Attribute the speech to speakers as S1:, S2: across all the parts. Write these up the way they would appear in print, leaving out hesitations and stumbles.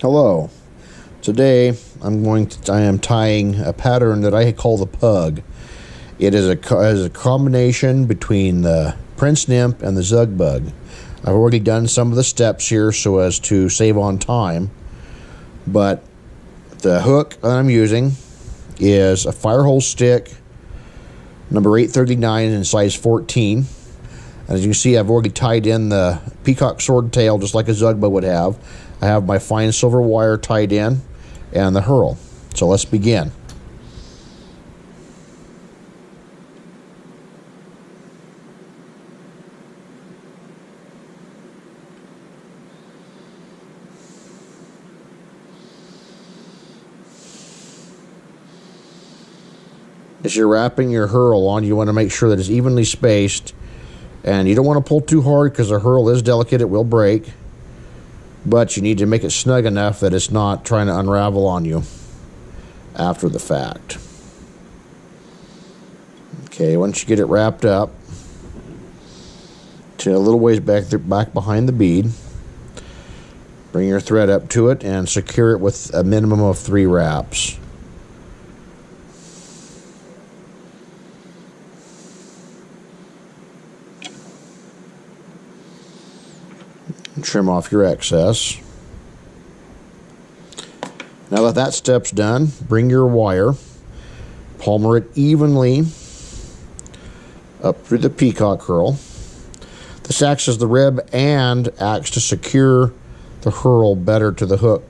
S1: Hello. Today I am tying a pattern that I call the pug. It is a combination between the Prince Nymph and the Zug Bug. I've already done some of the steps here so as to save on time, but the hook that I'm using is a firehole stick number 839 in size 14. As you can see, I've already tied in the peacock sword tail just like a Zug Bug would have. I have my fine silver wire tied in and the herl. So let's begin. As you're wrapping your herl on, you want to make sure that it's evenly spaced, and you don't want to pull too hard because the herl is delicate, it will break, but you need to make it snug enough that it's not trying to unravel on you after the fact. Okay, once you get it wrapped up to a little ways back behind the bead, bring your thread up to it and secure it with a minimum of 3 wraps. Trim off your excess. Now that that step's done, bring your wire, palmer it evenly up through the peacock herl. This acts as the rib and acts to secure the herl better to the hook,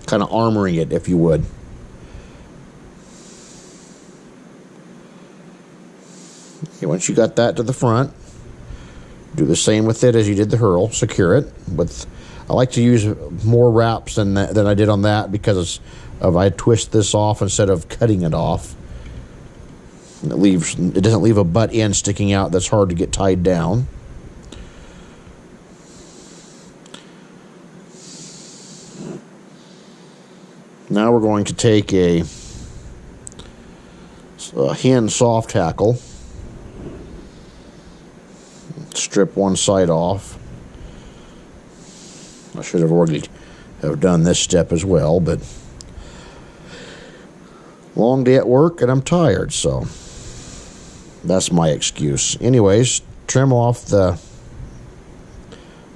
S1: kind of armoring it, if you would. Okay, once you got that to the front, do the same with it as you did the herl. Secure it with. I like to use more wraps than I did on that because I twist this off instead of cutting it off. It doesn't leave a butt end sticking out that's hard to get tied down. Now we're going to take a hen soft hackle. Strip one side off. I should have already done this step as well, but long day at work and I'm tired, so that's my excuse. Anyways, trim off the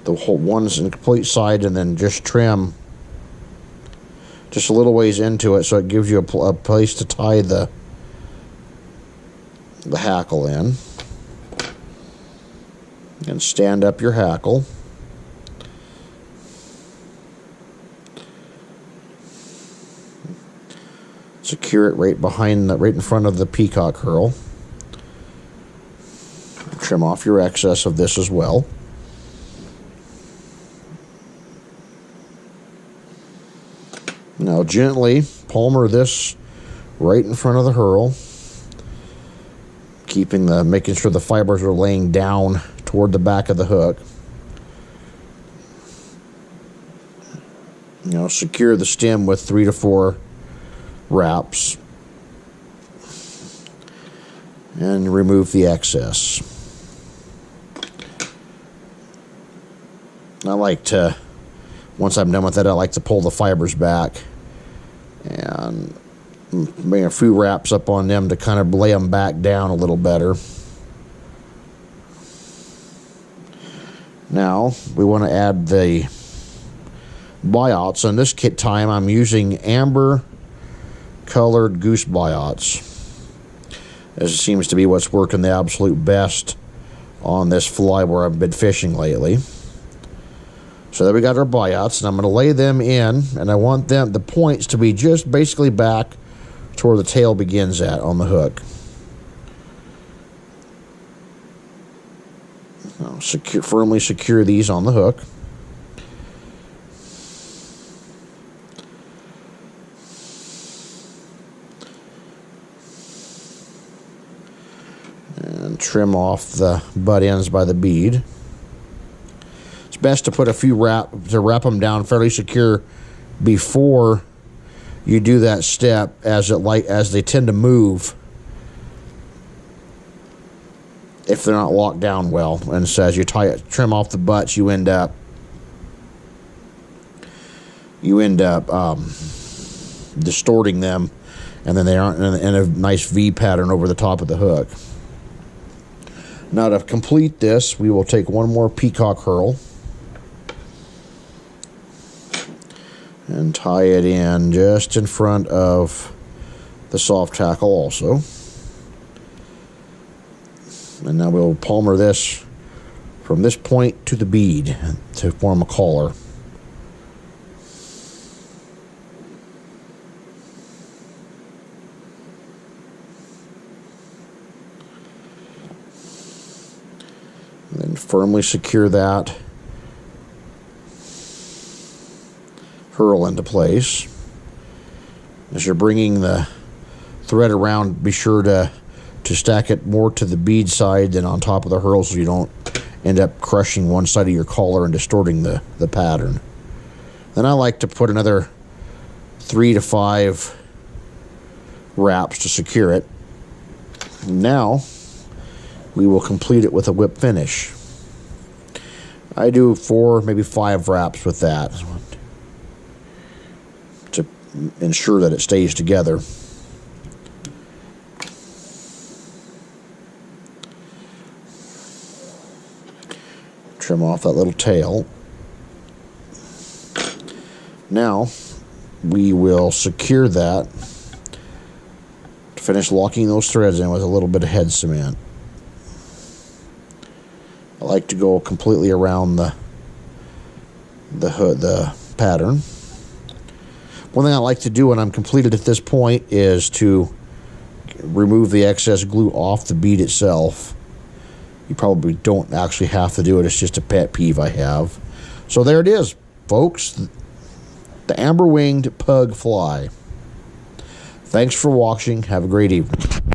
S1: whole ones in complete side and then just trim just a little ways into it so it gives you a place to tie the hackle in. And stand up your hackle. Secure it right in front of the peacock herl. Trim off your excess of this as well. Now gently palmer this right in front of the herl, making sure the fibers are laying down toward the back of the hook. Secure the stem with 3 to 4 wraps and remove the excess. Once I'm done with it, I like to pull the fibers back and bring a few wraps up on them to kind of lay them back down a little better. Now we want to add the biots. On this kit time I'm using amber colored goose biots, as it seems to be what's working the absolute best on this fly where I've been fishing lately. So there we got our biots, and I'm going to lay them in, and I want the points to be just basically back to where the tail begins at on the hook. Now firmly secure these on the hook. And trim off the butt ends by the bead. It's best to put a few wrap them down fairly secure before you do that step, as they tend to move if they're not locked down well. And so as you trim off the butts, you end up you end up distorting them, and then they aren't in a nice V pattern over the top of the hook. Now to complete this, we will take one more peacock herl and tie it in just in front of the soft tackle also. And now we'll palmer this from this point to the bead to form a collar. And then firmly secure that herl into place. As you're bringing the thread around, be sure to stack it more to the bead side than on top of the herl, so you don't end up crushing one side of your collar and distorting the pattern. Then I like to put another 3 to 5 wraps to secure it. Now we will complete it with a whip finish. I do 4, maybe 5 wraps with that to ensure that it stays together. Trim off that little tail. Now we will secure that to finish locking those threads in with a little bit of head cement. I like to go completely around the pattern. One thing I like to do when I'm completed at this point is to remove the excess glue off the bead itself. You probably don't actually have to do it. It's just a pet peeve I have. So there it is, folks. The amber-winged pug fly. Thanks for watching. Have a great evening.